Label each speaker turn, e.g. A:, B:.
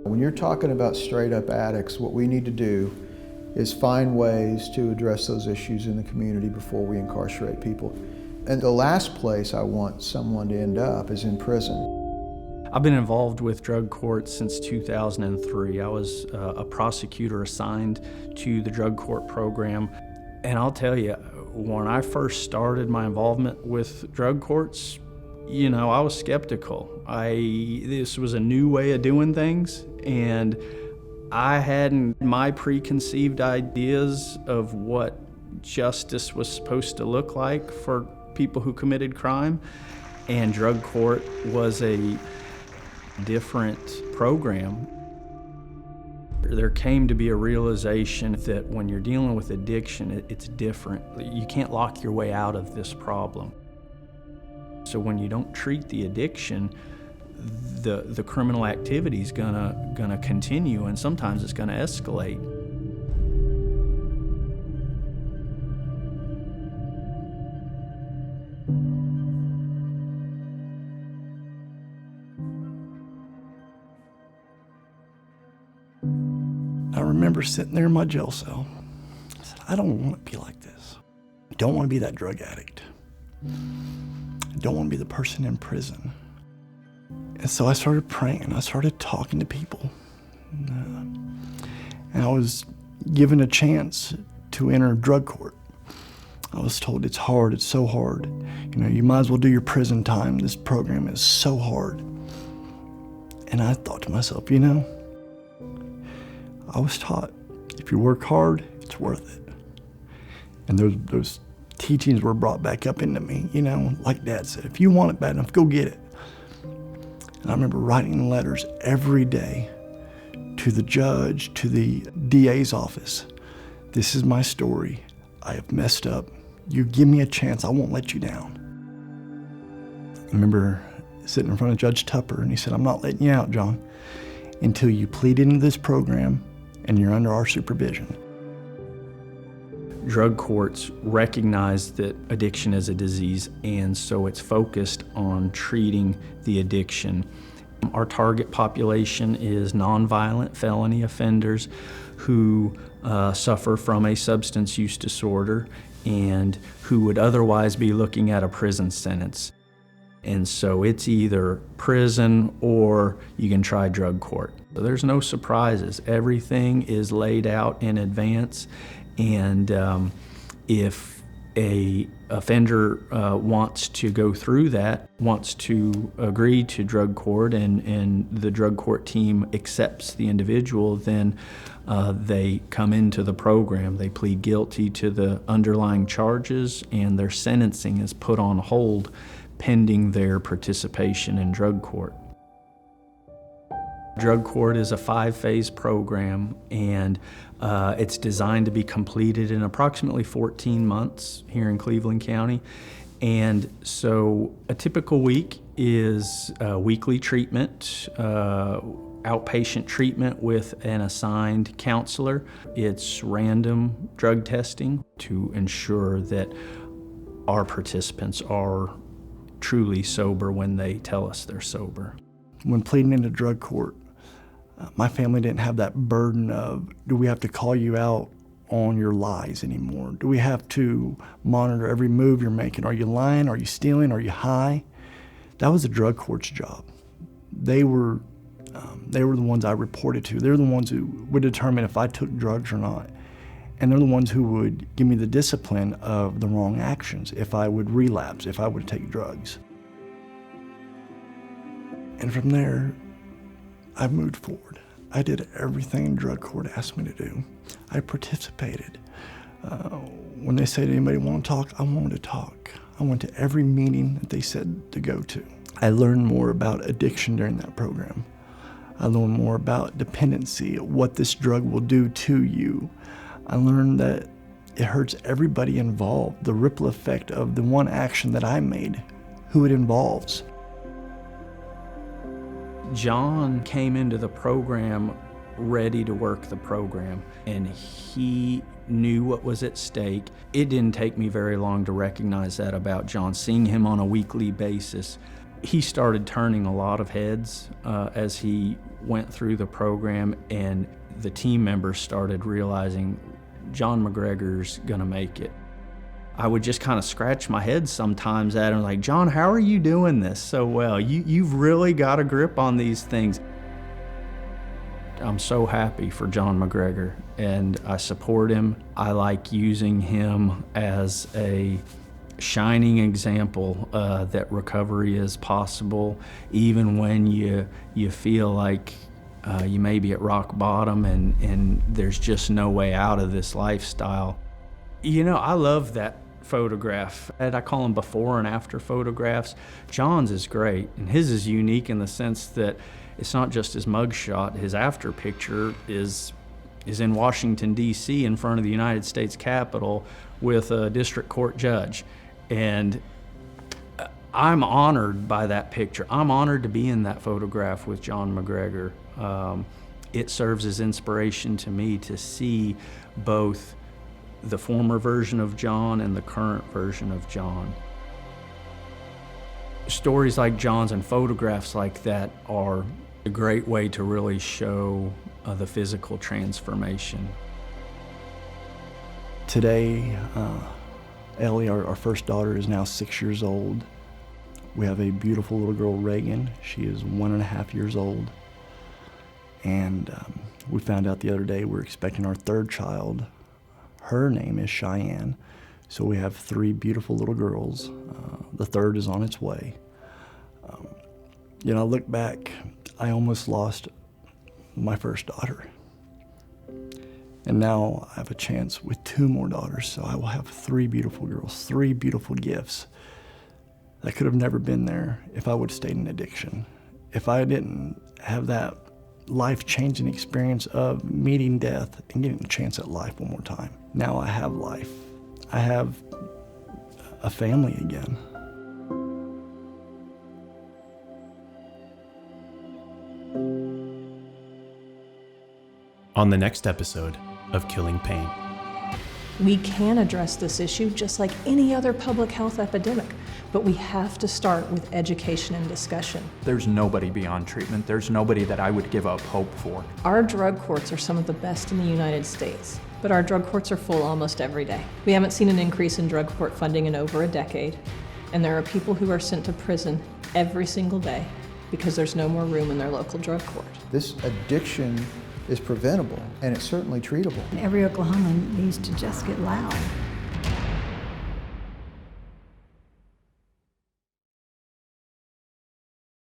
A: When you're talking about straight up addicts, what we need to do is find ways to address those issues in the community before we incarcerate people. And the last place I want someone to end up is in prison.
B: I've been involved with drug court since 2003. I was a prosecutor assigned to the drug court program. And I'll tell you, when I first started my involvement with drug courts, I was skeptical. This was a new way of doing things, and I had my preconceived ideas of what justice was supposed to look like for people who committed crime, and drug court was a different program. There came to be a realization that when you're dealing with addiction, it's different. You can't lock your way out of this problem. So when you don't treat the addiction, the criminal activity is gonna continue, and sometimes it's gonna escalate.
C: I remember sitting there in my jail cell. I said, I don't want to be like this. I don't want to be that drug addict. I don't want to be the person in prison. And so I started praying. I started talking to people. And I was given a chance to enter drug court. I was told it's hard, it's so hard. You might as well do your prison time. This program is so hard. And I thought to myself, I was taught, if you work hard, it's worth it. And those teachings were brought back up into me, like Dad said, if you want it bad enough, go get it. And I remember writing letters every day to the judge, to the DA's office. This is my story. I have messed up. You give me a chance, I won't let you down. I remember sitting in front of Judge Tupper, and he said, I'm not letting you out, John, until you plead into this program and you're under our supervision.
B: Drug courts recognize that addiction is a disease, and so it's focused on treating the addiction. Our target population is nonviolent felony offenders who suffer from a substance use disorder and who would otherwise be looking at a prison sentence. And so it's either prison or you can try drug court. So there's no surprises. Everything is laid out in advance, and if a offender wants to go through that, wants to agree to drug court, and the drug court team accepts the individual, then they come into the program. They plead guilty to the underlying charges, and their sentencing is put on hold pending their participation in drug court. Drug court is a 5-phase program, and it's designed to be completed in approximately 14 months here in Cleveland County. And so a typical week is weekly treatment, outpatient treatment with an assigned counselor. It's random drug testing to ensure that our participants are truly sober when they tell us they're sober.
C: When pleading into drug court, my family didn't have that burden of, do we have to call you out on your lies anymore? Do we have to monitor every move you're making? Are you lying? Are you stealing? Are you high? That was the drug court's job. They were the ones I reported to. They're the ones who would determine if I took drugs or not. And they're the ones who would give me the discipline of the wrong actions, if I would relapse, if I would take drugs. And from there, I moved forward. I did everything drug court asked me to do. I participated. When they said, anybody want to talk, I wanted to talk. I went to every meeting that they said to go to. I learned more about addiction during that program. I learned more about dependency, what this drug will do to you. I learned that it hurts everybody involved, the ripple effect of the one action that I made, who it involves.
B: John came into the program ready to work the program, and he knew what was at stake. It didn't take me very long to recognize that about John. Seeing him on a weekly basis, He started turning a lot of heads as he went through the program, and the team members started realizing John McGregor's gonna make it. I would just kind of scratch my head sometimes at him, like, John, how are you doing this so well? You've really got a grip on these things. I'm so happy for John McGregor, and I support him. I like using him as a shining example that recovery is possible, even when you feel like you may be at rock bottom and there's just no way out of this lifestyle. You know, I love that photograph. I call them before and after photographs. John's is great, and his is unique in the sense that it's not just his mugshot. His after picture is in Washington, D.C. in front of the United States Capitol with a district court judge. And I'm honored by that picture. I'm honored to be in that photograph with John McGregor. It serves as inspiration to me to see both the former version of John and the current version of John. Stories like John's and photographs like that are a great way to really show the physical transformation.
C: Today, Ellie, our first daughter, is now 6 years old. We have a beautiful little girl, Reagan. She is 1.5 years old. And we found out the other day we're expecting our third child. Her name is Cheyenne. So we have 3 beautiful little girls. The third is on its way. You know, I look back, I almost lost my first daughter. And now I have a chance with 2 more daughters, so I will have 3 beautiful girls, 3 beautiful gifts that could have never been there if I would have stayed in addiction. If I didn't have that life-changing experience of meeting death and getting a chance at life one more time. Now I have life. I have a family again.
D: On the next episode of Killing Pain.
E: We can address this issue just like any other public health epidemic, but we have to start with education and discussion.
F: There's nobody beyond treatment. There's nobody that I would give up hope for.
E: Our drug courts are some of the best in the United States, but our drug courts are full almost every day. We haven't seen an increase in drug court funding in over a decade, and there are people who are sent to prison every single day because there's no more room in their local drug court.
A: This addiction is preventable, and it's certainly treatable.
G: Every Oklahoman needs to just get loud.